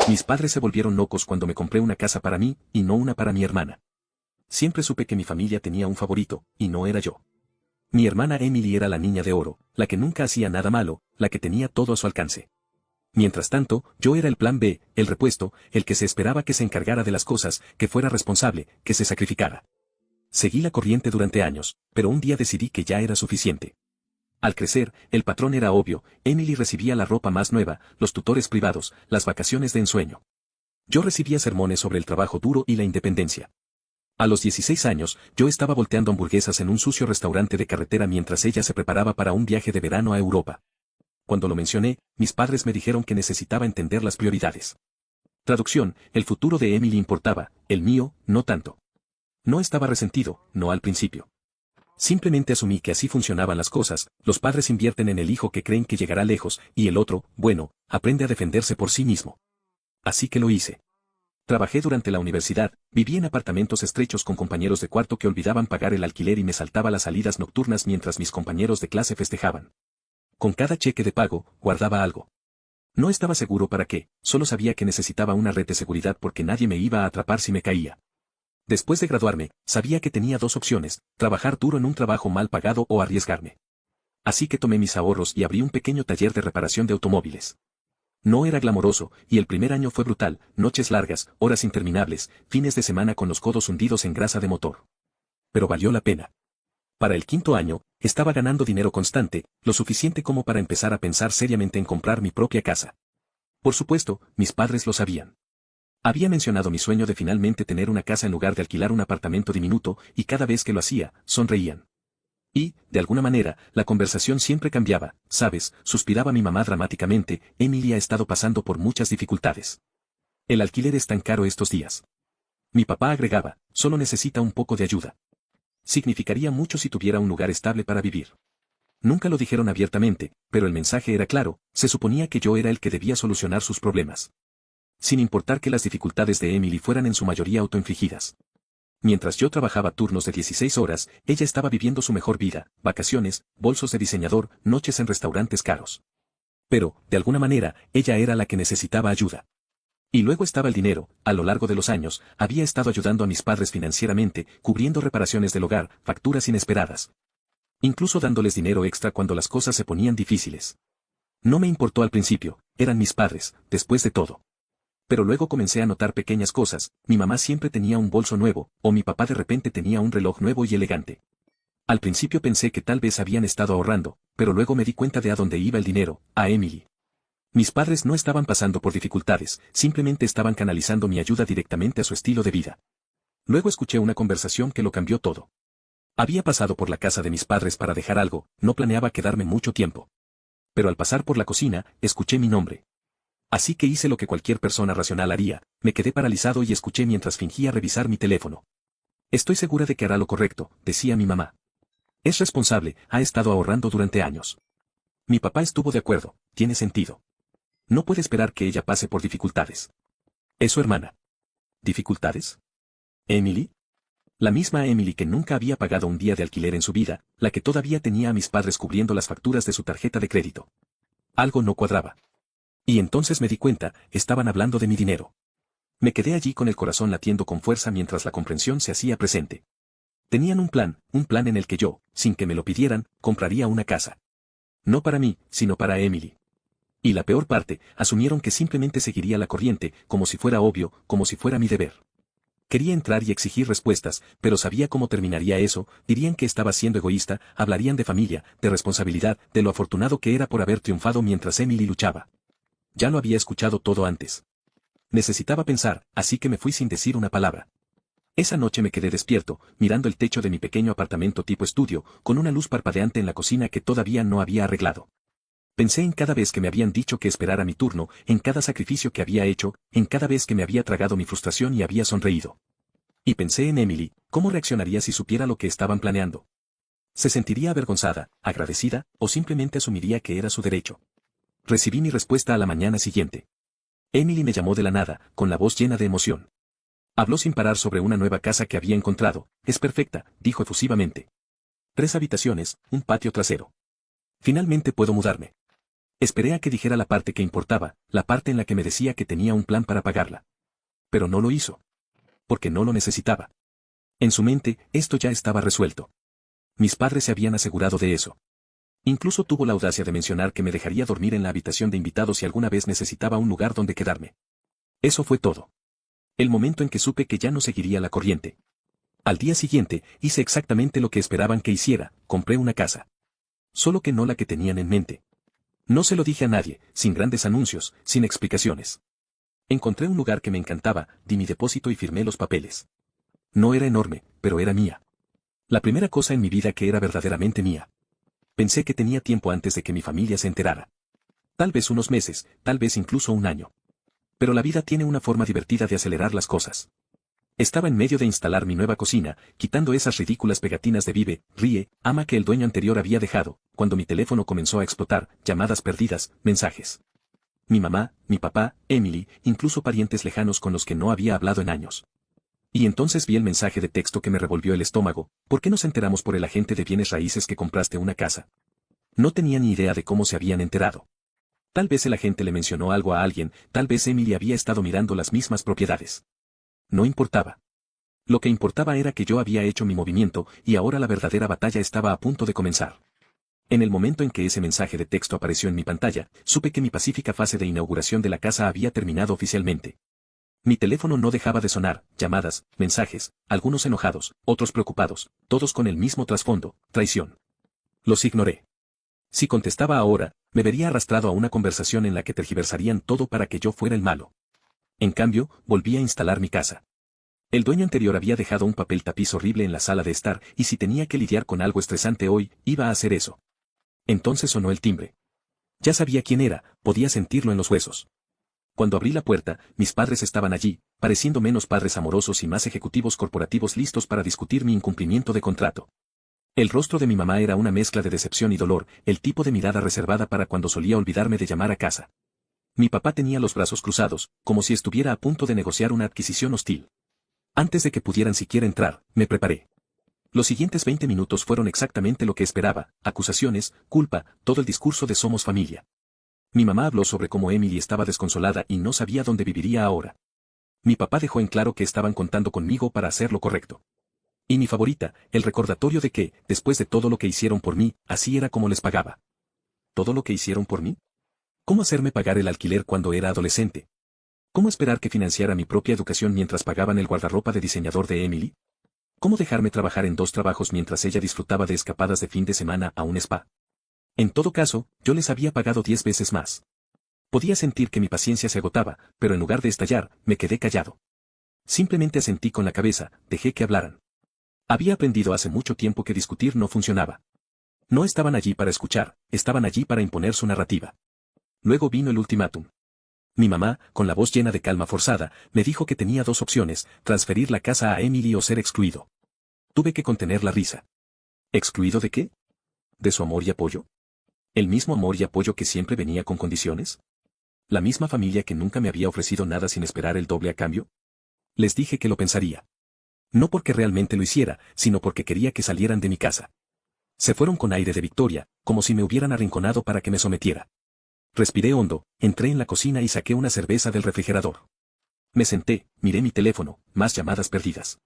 Mis padres se volvieron locos cuando me compré una casa para mí, y no una para mi hermana. Siempre supe que mi familia tenía un favorito, y no era yo. Mi hermana Emily era la niña de oro, la que nunca hacía nada malo, la que tenía todo a su alcance. Mientras tanto, yo era el plan B, el repuesto, el que se esperaba que se encargara de las cosas, que fuera responsable, que se sacrificara. Seguí la corriente durante años, pero un día decidí que ya era suficiente. Al crecer, el patrón era obvio, Emily recibía la ropa más nueva, los tutores privados, las vacaciones de ensueño. Yo recibía sermones sobre el trabajo duro y la independencia. A los 16 años, yo estaba volteando hamburguesas en un sucio restaurante de carretera mientras ella se preparaba para un viaje de verano a Europa. Cuando lo mencioné, mis padres me dijeron que necesitaba entender las prioridades. Traducción, el futuro de Emily importaba, el mío, no tanto. No estaba resentido, no al principio. Simplemente asumí que así funcionaban las cosas, los padres invierten en el hijo que creen que llegará lejos, y el otro, bueno, aprende a defenderse por sí mismo. Así que lo hice. Trabajé durante la universidad, viví en apartamentos estrechos con compañeros de cuarto que olvidaban pagar el alquiler y me saltaba las salidas nocturnas mientras mis compañeros de clase festejaban. Con cada cheque de pago, guardaba algo. No estaba seguro para qué, solo sabía que necesitaba una red de seguridad porque nadie me iba a atrapar si me caía. Después de graduarme, sabía que tenía dos opciones, trabajar duro en un trabajo mal pagado o arriesgarme. Así que tomé mis ahorros y abrí un pequeño taller de reparación de automóviles. No era glamoroso, y el primer año fue brutal, noches largas, horas interminables, fines de semana con los codos hundidos en grasa de motor. Pero valió la pena. Para el quinto año, estaba ganando dinero constante, lo suficiente como para empezar a pensar seriamente en comprar mi propia casa. Por supuesto, mis padres lo sabían. Había mencionado mi sueño de finalmente tener una casa en lugar de alquilar un apartamento diminuto, y cada vez que lo hacía, sonreían. Y, de alguna manera, la conversación siempre cambiaba, ¿sabes?, suspiraba mi mamá dramáticamente, Emily ha estado pasando por muchas dificultades. El alquiler es tan caro estos días. Mi papá agregaba, solo necesita un poco de ayuda. Significaría mucho si tuviera un lugar estable para vivir. Nunca lo dijeron abiertamente, pero el mensaje era claro, se suponía que yo era el que debía solucionar sus problemas. Sin importar que las dificultades de Emily fueran en su mayoría autoinfligidas. Mientras yo trabajaba turnos de 16 horas, ella estaba viviendo su mejor vida, vacaciones, bolsos de diseñador, noches en restaurantes caros. Pero, de alguna manera, ella era la que necesitaba ayuda. Y luego estaba el dinero, a lo largo de los años, había estado ayudando a mis padres financieramente, cubriendo reparaciones del hogar, facturas inesperadas. Incluso dándoles dinero extra cuando las cosas se ponían difíciles. No me importó al principio, eran mis padres, después de todo. Pero luego comencé a notar pequeñas cosas, mi mamá siempre tenía un bolso nuevo, o mi papá de repente tenía un reloj nuevo y elegante. Al principio pensé que tal vez habían estado ahorrando, pero luego me di cuenta de a dónde iba el dinero, a Emily. Mis padres no estaban pasando por dificultades, simplemente estaban canalizando mi ayuda directamente a su estilo de vida. Luego escuché una conversación que lo cambió todo. Había pasado por la casa de mis padres para dejar algo, no planeaba quedarme mucho tiempo. Pero al pasar por la cocina, escuché mi nombre. Así que hice lo que cualquier persona racional haría, me quedé paralizado y escuché mientras fingía revisar mi teléfono. Estoy segura de que hará lo correcto, decía mi mamá. Es responsable, ha estado ahorrando durante años. Mi papá estuvo de acuerdo, tiene sentido. No puede esperar que ella pase por dificultades. Es su hermana. ¿Dificultades? ¿Emily? La misma Emily que nunca había pagado un día de alquiler en su vida, la que todavía tenía a mis padres cubriendo las facturas de su tarjeta de crédito. Algo no cuadraba. Y entonces me di cuenta, estaban hablando de mi dinero. Me quedé allí con el corazón latiendo con fuerza mientras la comprensión se hacía presente. Tenían un plan en el que yo, sin que me lo pidieran, compraría una casa. No para mí, sino para Emily. Y la peor parte, asumieron que simplemente seguiría la corriente, como si fuera obvio, como si fuera mi deber. Quería entrar y exigir respuestas, pero sabía cómo terminaría eso, dirían que estaba siendo egoísta, hablarían de familia, de responsabilidad, de lo afortunado que era por haber triunfado mientras Emily luchaba. Ya lo había escuchado todo antes. Necesitaba pensar, así que me fui sin decir una palabra. Esa noche me quedé despierto, mirando el techo de mi pequeño apartamento tipo estudio, con una luz parpadeante en la cocina que todavía no había arreglado. Pensé en cada vez que me habían dicho que esperara mi turno, en cada sacrificio que había hecho, en cada vez que me había tragado mi frustración y había sonreído. Y pensé en Emily, ¿cómo reaccionaría si supiera lo que estaban planeando? ¿Se sentiría avergonzada, agradecida, o simplemente asumiría que era su derecho? Recibí mi respuesta a la mañana siguiente. Emily me llamó de la nada, con la voz llena de emoción. Habló sin parar sobre una nueva casa que había encontrado. Es perfecta, dijo efusivamente. 3 habitaciones, un patio trasero. Finalmente puedo mudarme. Esperé a que dijera la parte que importaba, la parte en la que me decía que tenía un plan para pagarla. Pero no lo hizo. Porque no lo necesitaba. En su mente, esto ya estaba resuelto. Mis padres se habían asegurado de eso. Incluso tuvo la audacia de mencionar que me dejaría dormir en la habitación de invitados si alguna vez necesitaba un lugar donde quedarme. Eso fue todo. El momento en que supe que ya no seguiría la corriente. Al día siguiente, hice exactamente lo que esperaban que hiciera, compré una casa. Solo que no la que tenían en mente. No se lo dije a nadie, sin grandes anuncios, sin explicaciones. Encontré un lugar que me encantaba, di mi depósito y firmé los papeles. No era enorme, pero era mía. La primera cosa en mi vida que era verdaderamente mía. Pensé que tenía tiempo antes de que mi familia se enterara. Tal vez unos meses, tal vez incluso un año. Pero la vida tiene una forma divertida de acelerar las cosas. Estaba en medio de instalar mi nueva cocina, quitando esas ridículas pegatinas de Vive, Ríe, Ama que el dueño anterior había dejado, cuando mi teléfono comenzó a explotar, llamadas perdidas, mensajes. Mi mamá, mi papá, Emily, incluso parientes lejanos con los que no había hablado en años. Y entonces vi el mensaje de texto que me revolvió el estómago. ¿Por qué nos enteramos por el agente de bienes raíces que compraste una casa? No tenía ni idea de cómo se habían enterado. Tal vez el agente le mencionó algo a alguien, tal vez Emily había estado mirando las mismas propiedades. No importaba. Lo que importaba era que yo había hecho mi movimiento y ahora la verdadera batalla estaba a punto de comenzar. En el momento en que ese mensaje de texto apareció en mi pantalla, supe que mi pacífica fase de inauguración de la casa había terminado oficialmente. Mi teléfono no dejaba de sonar, llamadas, mensajes, algunos enojados, otros preocupados, todos con el mismo trasfondo, traición. Los ignoré. Si contestaba ahora, me vería arrastrado a una conversación en la que tergiversarían todo para que yo fuera el malo. En cambio, volví a instalar mi casa. El dueño anterior había dejado un papel tapiz horrible en la sala de estar, y si tenía que lidiar con algo estresante hoy, iba a hacer eso. Entonces sonó el timbre. Ya sabía quién era, podía sentirlo en los huesos. Cuando abrí la puerta, mis padres estaban allí, pareciendo menos padres amorosos y más ejecutivos corporativos listos para discutir mi incumplimiento de contrato. El rostro de mi mamá era una mezcla de decepción y dolor, el tipo de mirada reservada para cuando solía olvidarme de llamar a casa. Mi papá tenía los brazos cruzados, como si estuviera a punto de negociar una adquisición hostil. Antes de que pudieran siquiera entrar, me preparé. Los siguientes 20 minutos fueron exactamente lo que esperaba, acusaciones, culpa, todo el discurso de somos familia. Mi mamá habló sobre cómo Emily estaba desconsolada y no sabía dónde viviría ahora. Mi papá dejó en claro que estaban contando conmigo para hacer lo correcto. Y mi favorita, el recordatorio de que, después de todo lo que hicieron por mí, así era como les pagaba. ¿Todo lo que hicieron por mí? ¿Cómo hacerme pagar el alquiler cuando era adolescente? ¿Cómo esperar que financiara mi propia educación mientras pagaban el guardarropa de diseñador de Emily? ¿Cómo dejarme trabajar en 2 trabajos mientras ella disfrutaba de escapadas de fin de semana a un spa? En todo caso, yo les había pagado 10 veces más. Podía sentir que mi paciencia se agotaba, pero en lugar de estallar, me quedé callado. Simplemente asentí con la cabeza, dejé que hablaran. Había aprendido hace mucho tiempo que discutir no funcionaba. No estaban allí para escuchar, estaban allí para imponer su narrativa. Luego vino el ultimátum. Mi mamá, con la voz llena de calma forzada, me dijo que tenía 2 opciones, transferir la casa a Emily o ser excluido. Tuve que contener la risa. ¿Excluido de qué? ¿De su amor y apoyo? ¿El mismo amor y apoyo que siempre venía con condiciones? ¿La misma familia que nunca me había ofrecido nada sin esperar el doble a cambio? Les dije que lo pensaría. No porque realmente lo hiciera, sino porque quería que salieran de mi casa. Se fueron con aire de victoria, como si me hubieran arrinconado para que me sometiera. Respiré hondo, entré en la cocina y saqué una cerveza del refrigerador. Me senté, miré mi teléfono, más llamadas perdidas.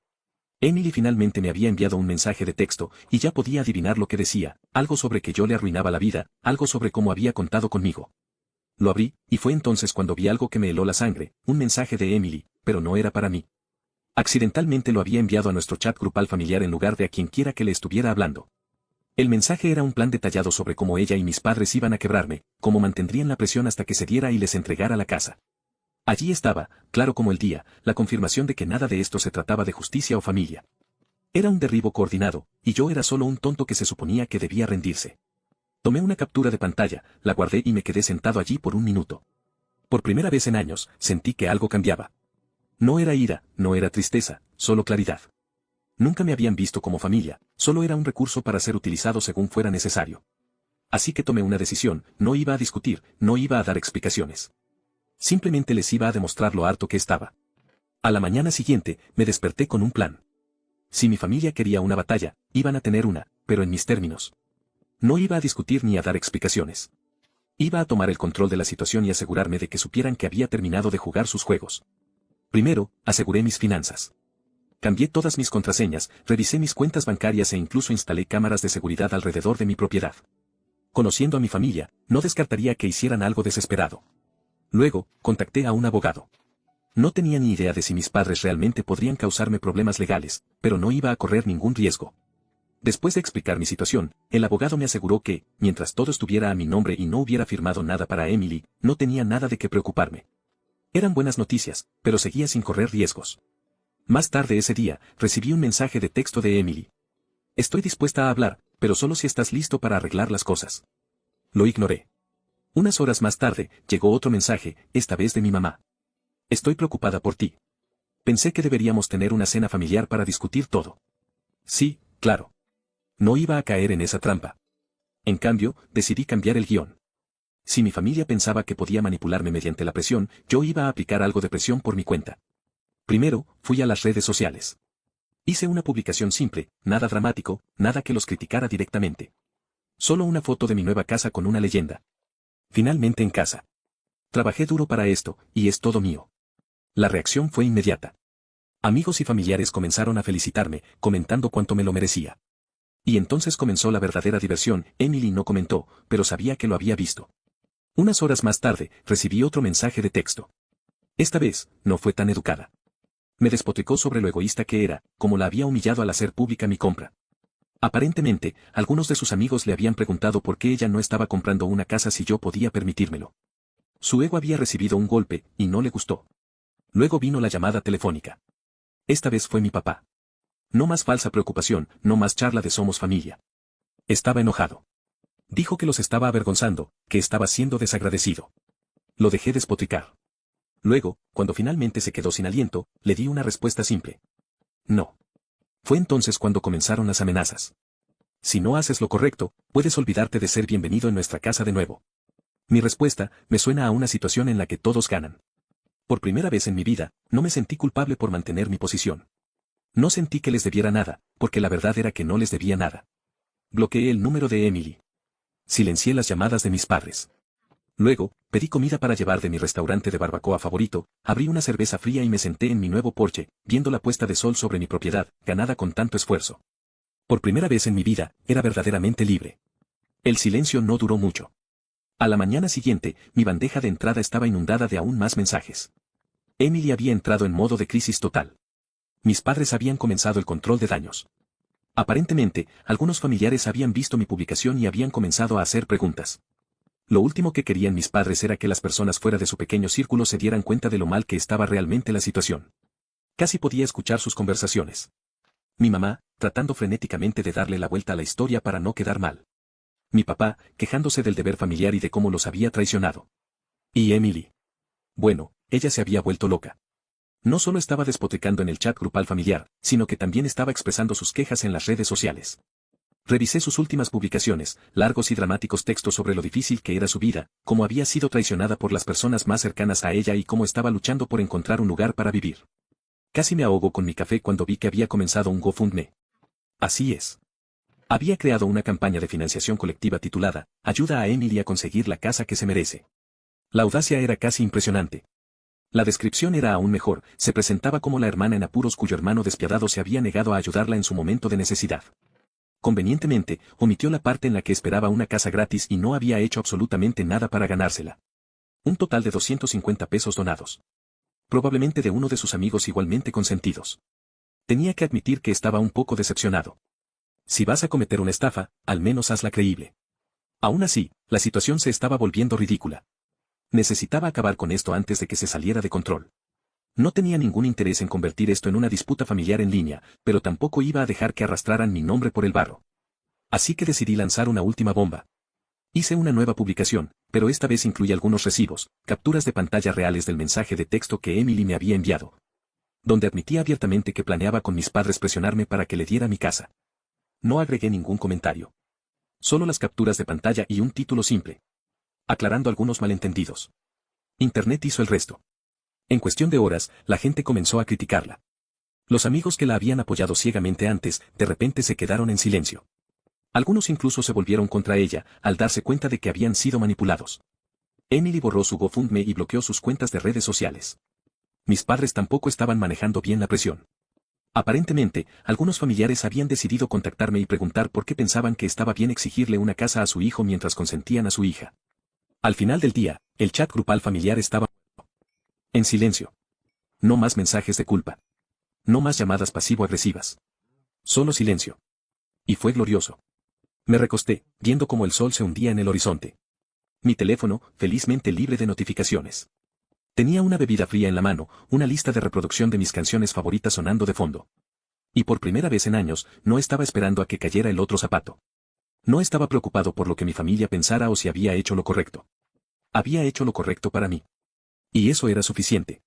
Emily finalmente me había enviado un mensaje de texto, y ya podía adivinar lo que decía, algo sobre que yo le arruinaba la vida, algo sobre cómo había contado conmigo. Lo abrí, y fue entonces cuando vi algo que me heló la sangre, un mensaje de Emily, pero no era para mí. Accidentalmente lo había enviado a nuestro chat grupal familiar en lugar de a quien quiera que le estuviera hablando. El mensaje era un plan detallado sobre cómo ella y mis padres iban a quebrarme, cómo mantendrían la presión hasta que se diera y les entregara la casa. Allí estaba, claro como el día, la confirmación de que nada de esto se trataba de justicia o familia. Era un derribo coordinado, y yo era solo un tonto que se suponía que debía rendirse. Tomé una captura de pantalla, la guardé y me quedé sentado allí por un minuto. Por primera vez en años, sentí que algo cambiaba. No era ira, no era tristeza, solo claridad. Nunca me habían visto como familia, solo era un recurso para ser utilizado según fuera necesario. Así que tomé una decisión, no iba a discutir, no iba a dar explicaciones. Simplemente les iba a demostrar lo harto que estaba. A la mañana siguiente, me desperté con un plan. Si mi familia quería una batalla, iban a tener una, pero en mis términos. No iba a discutir ni a dar explicaciones. Iba a tomar el control de la situación y asegurarme de que supieran que había terminado de jugar sus juegos. Primero, aseguré mis finanzas. Cambié todas mis contraseñas, revisé mis cuentas bancarias e incluso instalé cámaras de seguridad alrededor de mi propiedad. Conociendo a mi familia, no descartaría que hicieran algo desesperado. Luego, contacté a un abogado. No tenía ni idea de si mis padres realmente podrían causarme problemas legales, pero no iba a correr ningún riesgo. Después de explicar mi situación, el abogado me aseguró que, mientras todo estuviera a mi nombre y no hubiera firmado nada para Emily, no tenía nada de qué preocuparme. Eran buenas noticias, pero seguía sin correr riesgos. Más tarde ese día, recibí un mensaje de texto de Emily. Estoy dispuesta a hablar, pero solo si estás listo para arreglar las cosas. Lo ignoré. Unas horas más tarde, llegó otro mensaje, esta vez de mi mamá. Estoy preocupada por ti. Pensé que deberíamos tener una cena familiar para discutir todo. Sí, claro. No iba a caer en esa trampa. En cambio, decidí cambiar el guión. Si mi familia pensaba que podía manipularme mediante la presión, yo iba a aplicar algo de presión por mi cuenta. Primero, fui a las redes sociales. Hice una publicación simple, nada dramático, nada que los criticara directamente. Solo una foto de mi nueva casa con una leyenda. Finalmente en casa. Trabajé duro para esto, y es todo mío. La reacción fue inmediata. Amigos y familiares comenzaron a felicitarme, comentando cuánto me lo merecía. Y entonces comenzó la verdadera diversión. Emily no comentó, pero sabía que lo había visto. Unas horas más tarde, recibí otro mensaje de texto. Esta vez, no fue tan educada. Me despotricó sobre lo egoísta que era, como la había humillado al hacer pública mi compra. Aparentemente, algunos de sus amigos le habían preguntado por qué ella no estaba comprando una casa si yo podía permitírmelo. Su ego había recibido un golpe, y no le gustó. Luego vino la llamada telefónica. Esta vez fue mi papá. No más falsa preocupación, no más charla de somos familia. Estaba enojado. Dijo que los estaba avergonzando, que estaba siendo desagradecido. Lo dejé despotricar. Luego, cuando finalmente se quedó sin aliento, le di una respuesta simple. No. Fue entonces cuando comenzaron las amenazas. Si no haces lo correcto, puedes olvidarte de ser bienvenido en nuestra casa de nuevo. Mi respuesta me suena a una situación en la que todos ganan. Por primera vez en mi vida, no me sentí culpable por mantener mi posición. No sentí que les debiera nada, porque la verdad era que no les debía nada. Bloqueé el número de Emily. Silencié las llamadas de mis padres. Luego, pedí comida para llevar de mi restaurante de barbacoa favorito, abrí una cerveza fría y me senté en mi nuevo porche, viendo la puesta de sol sobre mi propiedad, ganada con tanto esfuerzo. Por primera vez en mi vida, era verdaderamente libre. El silencio no duró mucho. A la mañana siguiente, mi bandeja de entrada estaba inundada de aún más mensajes. Emily había entrado en modo de crisis total. Mis padres habían comenzado el control de daños. Aparentemente, algunos familiares habían visto mi publicación y habían comenzado a hacer preguntas. Lo último que querían mis padres era que las personas fuera de su pequeño círculo se dieran cuenta de lo mal que estaba realmente la situación. Casi podía escuchar sus conversaciones. Mi mamá, tratando frenéticamente de darle la vuelta a la historia para no quedar mal. Mi papá, quejándose del deber familiar y de cómo los había traicionado. Y Emily. Bueno, ella se había vuelto loca. No solo estaba despotricando en el chat grupal familiar, sino que también estaba expresando sus quejas en las redes sociales. Revisé sus últimas publicaciones, largos y dramáticos textos sobre lo difícil que era su vida, cómo había sido traicionada por las personas más cercanas a ella y cómo estaba luchando por encontrar un lugar para vivir. Casi me ahogo con mi café cuando vi que había comenzado un GoFundMe. Así es. Había creado una campaña de financiación colectiva titulada Ayuda a Emily a conseguir la casa que se merece. La audacia era casi impresionante. La descripción era aún mejor, se presentaba como la hermana en apuros cuyo hermano despiadado se había negado a ayudarla en su momento de necesidad. Convenientemente, omitió la parte en la que esperaba una casa gratis y no había hecho absolutamente nada para ganársela. Un total de 250 pesos donados. Probablemente de uno de sus amigos igualmente consentidos. Tenía que admitir que estaba un poco decepcionado. Si vas a cometer una estafa, al menos hazla creíble. Aún así, la situación se estaba volviendo ridícula. Necesitaba acabar con esto antes de que se saliera de control. No tenía ningún interés en convertir esto en una disputa familiar en línea, pero tampoco iba a dejar que arrastraran mi nombre por el barro. Así que decidí lanzar una última bomba. Hice una nueva publicación, pero esta vez incluye algunos recibos, capturas de pantalla reales del mensaje de texto que Emily me había enviado, donde admitía abiertamente que planeaba con mis padres presionarme para que le diera mi casa. No agregué ningún comentario. Solo las capturas de pantalla y un título simple, aclarando algunos malentendidos. Internet hizo el resto. En cuestión de horas, la gente comenzó a criticarla. Los amigos que la habían apoyado ciegamente antes, de repente se quedaron en silencio. Algunos incluso se volvieron contra ella, al darse cuenta de que habían sido manipulados. Emily borró su GoFundMe y bloqueó sus cuentas de redes sociales. Mis padres tampoco estaban manejando bien la presión. Aparentemente, algunos familiares habían decidido contactarme y preguntar por qué pensaban que estaba bien exigirle una casa a su hijo mientras consentían a su hija. Al final del día, el chat grupal familiar estaba en silencio. No más mensajes de culpa. No más llamadas pasivo-agresivas. Solo silencio. Y fue glorioso. Me recosté, viendo cómo el sol se hundía en el horizonte. Mi teléfono, felizmente libre de notificaciones. Tenía una bebida fría en la mano, una lista de reproducción de mis canciones favoritas sonando de fondo. Y por primera vez en años, no estaba esperando a que cayera el otro zapato. No estaba preocupado por lo que mi familia pensara o si había hecho lo correcto. Había hecho lo correcto para mí. Y eso era suficiente.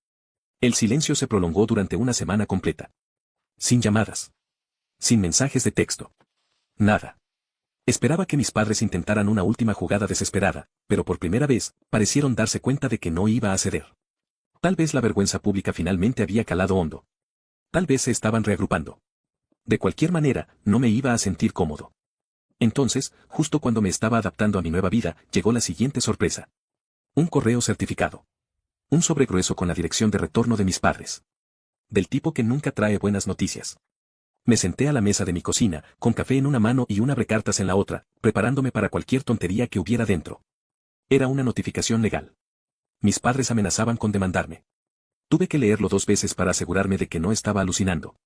El silencio se prolongó durante una semana completa. Sin llamadas. Sin mensajes de texto. Nada. Esperaba que mis padres intentaran una última jugada desesperada, pero por primera vez, parecieron darse cuenta de que no iba a ceder. Tal vez la vergüenza pública finalmente había calado hondo. Tal vez se estaban reagrupando. De cualquier manera, no me iba a sentir cómodo. Entonces, justo cuando me estaba adaptando a mi nueva vida, llegó la siguiente sorpresa. Un correo certificado. Un sobre grueso con la dirección de retorno de mis padres. Del tipo que nunca trae buenas noticias. Me senté a la mesa de mi cocina, con café en una mano y un abrecartas en la otra, preparándome para cualquier tontería que hubiera dentro. Era una notificación legal. Mis padres amenazaban con demandarme. Tuve que leerlo 2 veces para asegurarme de que no estaba alucinando.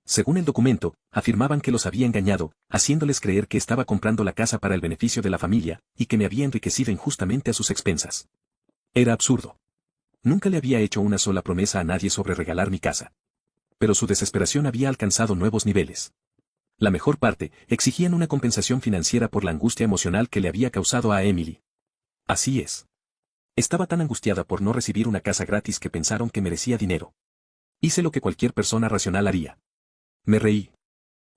Según el documento, afirmaban que los había engañado, haciéndoles creer que estaba comprando la casa para el beneficio de la familia, y que me había enriquecido injustamente a sus expensas. Era absurdo. Nunca le había hecho una sola promesa a nadie sobre regalar mi casa. Pero su desesperación había alcanzado nuevos niveles. La mejor parte, exigían una compensación financiera por la angustia emocional que le había causado a Emily. Así es. Estaba tan angustiada por no recibir una casa gratis que pensaron que merecía dinero. Hice lo que cualquier persona racional haría. Me reí.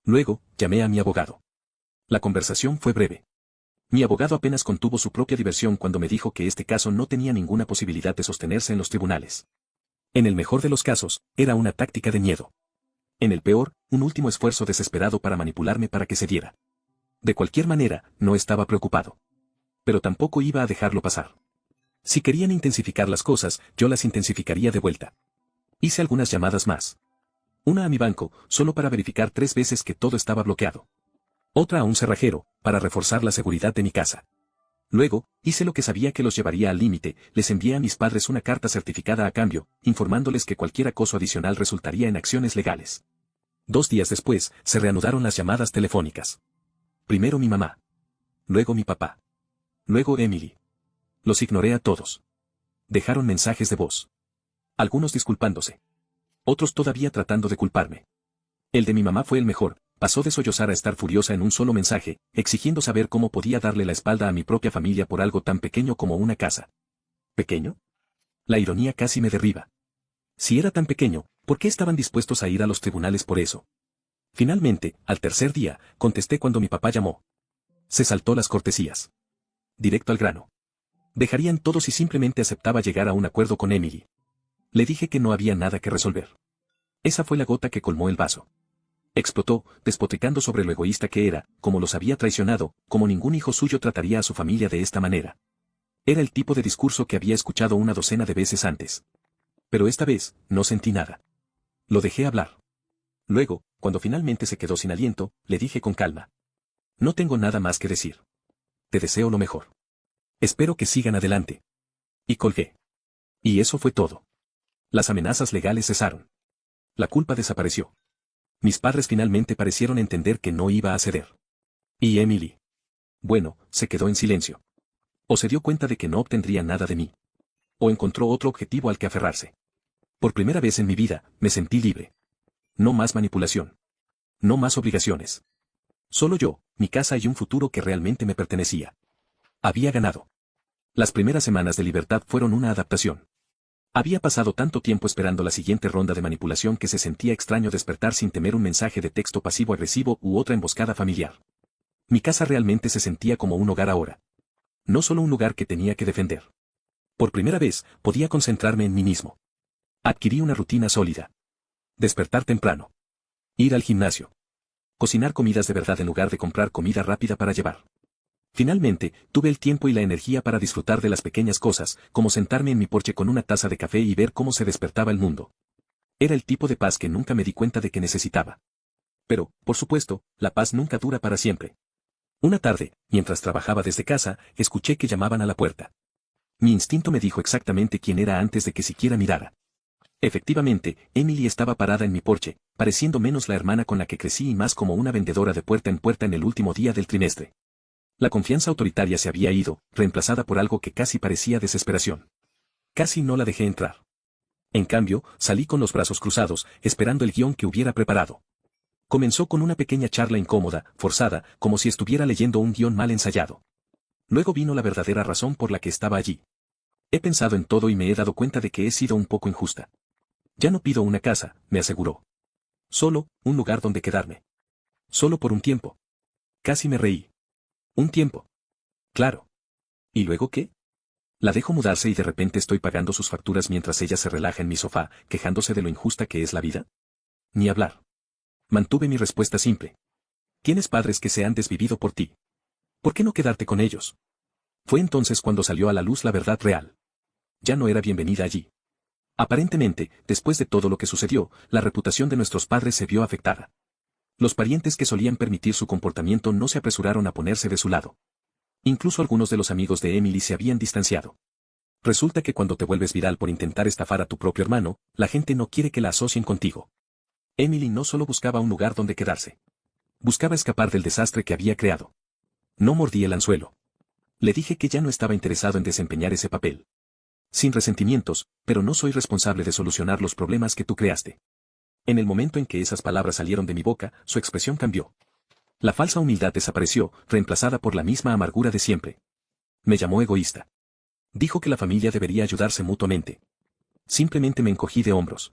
Luego, llamé a mi abogado. La conversación fue breve. Mi abogado apenas contuvo su propia diversión cuando me dijo que este caso no tenía ninguna posibilidad de sostenerse en los tribunales. En el mejor de los casos, era una táctica de miedo. En el peor, un último esfuerzo desesperado para manipularme para que cediera. De cualquier manera, no estaba preocupado. Pero tampoco iba a dejarlo pasar. Si querían intensificar las cosas, yo las intensificaría de vuelta. Hice algunas llamadas más. Una a mi banco, solo para verificar 3 veces que todo estaba bloqueado. Otra a un cerrajero, para reforzar la seguridad de mi casa. Luego, hice lo que sabía que los llevaría al límite, les envié a mis padres una carta certificada a cambio, informándoles que cualquier acoso adicional resultaría en acciones legales. 2 días después, se reanudaron las llamadas telefónicas. Primero mi mamá. Luego mi papá. Luego Emily. Los ignoré a todos. Dejaron mensajes de voz. Algunos disculpándose. Otros todavía tratando de culparme. El de mi mamá fue el mejor. Pasó de sollozar a estar furiosa en un solo mensaje, exigiendo saber cómo podía darle la espalda a mi propia familia por algo tan pequeño como una casa. ¿Pequeño? La ironía casi me derriba. Si era tan pequeño, ¿por qué estaban dispuestos a ir a los tribunales por eso? Finalmente, al tercer día, contesté cuando mi papá llamó. Se saltó las cortesías. Directo al grano. Dejarían todo si simplemente aceptaba llegar a un acuerdo con Emily. Le dije que no había nada que resolver. Esa fue la gota que colmó el vaso. Explotó, despotricando sobre lo egoísta que era, como los había traicionado, como ningún hijo suyo trataría a su familia de esta manera. Era el tipo de discurso que había escuchado una docena de veces antes. Pero esta vez, no sentí nada. Lo dejé hablar. Luego, cuando finalmente se quedó sin aliento, le dije con calma. No tengo nada más que decir. Te deseo lo mejor. Espero que sigan adelante. Y colgué. Y eso fue todo. Las amenazas legales cesaron. La culpa desapareció. Mis padres finalmente parecieron entender que no iba a ceder. ¿Y Emily? Bueno, se quedó en silencio. O se dio cuenta de que no obtendría nada de mí. O encontró otro objetivo al que aferrarse. Por primera vez en mi vida, me sentí libre. No más manipulación. No más obligaciones. Solo yo, mi casa y un futuro que realmente me pertenecía. Había ganado. Las primeras semanas de libertad fueron una adaptación. Había pasado tanto tiempo esperando la siguiente ronda de manipulación que se sentía extraño despertar sin temer un mensaje de texto pasivo-agresivo u otra emboscada familiar. Mi casa realmente se sentía como un hogar ahora. No solo un lugar que tenía que defender. Por primera vez, podía concentrarme en mí mismo. Adquirí una rutina sólida. Despertar temprano. Ir al gimnasio. Cocinar comidas de verdad en lugar de comprar comida rápida para llevar. Finalmente, tuve el tiempo y la energía para disfrutar de las pequeñas cosas, como sentarme en mi porche con una taza de café y ver cómo se despertaba el mundo. Era el tipo de paz que nunca me di cuenta de que necesitaba. Pero, por supuesto, la paz nunca dura para siempre. Una tarde, mientras trabajaba desde casa, escuché que llamaban a la puerta. Mi instinto me dijo exactamente quién era antes de que siquiera mirara. Efectivamente, Emily estaba parada en mi porche, pareciendo menos la hermana con la que crecí y más como una vendedora de puerta en el último día del trimestre. La confianza autoritaria se había ido, reemplazada por algo que casi parecía desesperación. Casi no la dejé entrar. En cambio, salí con los brazos cruzados, esperando el guión que hubiera preparado. Comenzó con una pequeña charla incómoda, forzada, como si estuviera leyendo un guión mal ensayado. Luego vino la verdadera razón por la que estaba allí. He pensado en todo y me he dado cuenta de que he sido un poco injusta. Ya no pido una casa, me aseguró. Solo, un lugar donde quedarme. Solo por un tiempo. Casi me reí. ¿Un tiempo? Claro. ¿Y luego qué? La dejo mudarse y de repente estoy pagando sus facturas mientras ella se relaja en mi sofá, quejándose de lo injusta que es la vida. Ni hablar. Mantuve mi respuesta simple. Tienes padres que se han desvivido por ti. ¿Por qué no quedarte con ellos? Fue entonces cuando salió a la luz la verdad real. Ya no era bienvenida allí. Aparentemente, después de todo lo que sucedió, la reputación de nuestros padres se vio afectada. Los parientes que solían permitir su comportamiento no se apresuraron a ponerse de su lado. Incluso algunos de los amigos de Emily se habían distanciado. Resulta que cuando te vuelves viral por intentar estafar a tu propio hermano, la gente no quiere que la asocien contigo. Emily no solo buscaba un lugar donde quedarse. Buscaba escapar del desastre que había creado. No mordí el anzuelo. Le dije que ya no estaba interesado en desempeñar ese papel. Sin resentimientos, pero no soy responsable de solucionar los problemas que tú creaste. En el momento en que esas palabras salieron de mi boca, su expresión cambió. La falsa humildad desapareció, reemplazada por la misma amargura de siempre. Me llamó egoísta. Dijo que la familia debería ayudarse mutuamente. Simplemente me encogí de hombros.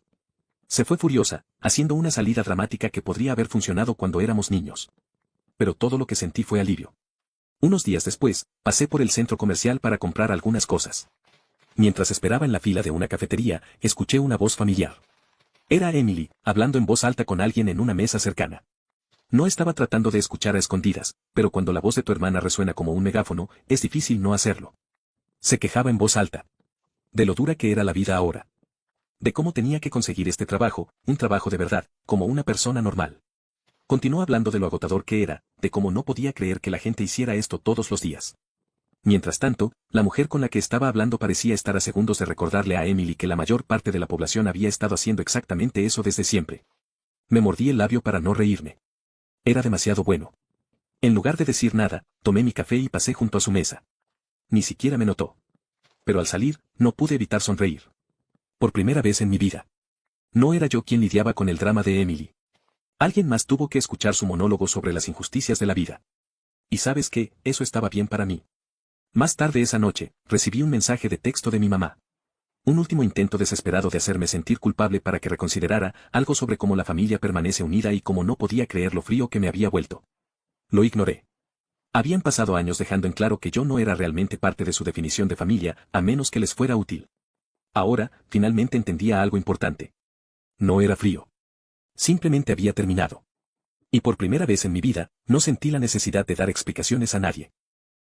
Se fue furiosa, haciendo una salida dramática que podría haber funcionado cuando éramos niños. Pero todo lo que sentí fue alivio. Unos días después, pasé por el centro comercial para comprar algunas cosas. Mientras esperaba en la fila de una cafetería, escuché una voz familiar. Era Emily, hablando en voz alta con alguien en una mesa cercana. No estaba tratando de escuchar a escondidas, pero cuando la voz de tu hermana resuena como un megáfono, es difícil no hacerlo. Se quejaba en voz alta. De lo dura que era la vida ahora. De cómo tenía que conseguir este trabajo, un trabajo de verdad, como una persona normal. Continuó hablando de lo agotador que era, de cómo no podía creer que la gente hiciera esto todos los días. Mientras tanto, la mujer con la que estaba hablando parecía estar a segundos de recordarle a Emily que la mayor parte de la población había estado haciendo exactamente eso desde siempre. Me mordí el labio para no reírme. Era demasiado bueno. En lugar de decir nada, tomé mi café y pasé junto a su mesa. Ni siquiera me notó. Pero al salir, no pude evitar sonreír. Por primera vez en mi vida. No era yo quien lidiaba con el drama de Emily. Alguien más tuvo que escuchar su monólogo sobre las injusticias de la vida. Y sabes qué, eso estaba bien para mí. Más tarde esa noche, recibí un mensaje de texto de mi mamá. Un último intento desesperado de hacerme sentir culpable para que reconsiderara algo sobre cómo la familia permanece unida y cómo no podía creer lo frío que me había vuelto. Lo ignoré. Habían pasado años dejando en claro que yo no era realmente parte de su definición de familia, a menos que les fuera útil. Ahora, finalmente entendía algo importante. No era frío. Simplemente había terminado. Y por primera vez en mi vida, no sentí la necesidad de dar explicaciones a nadie.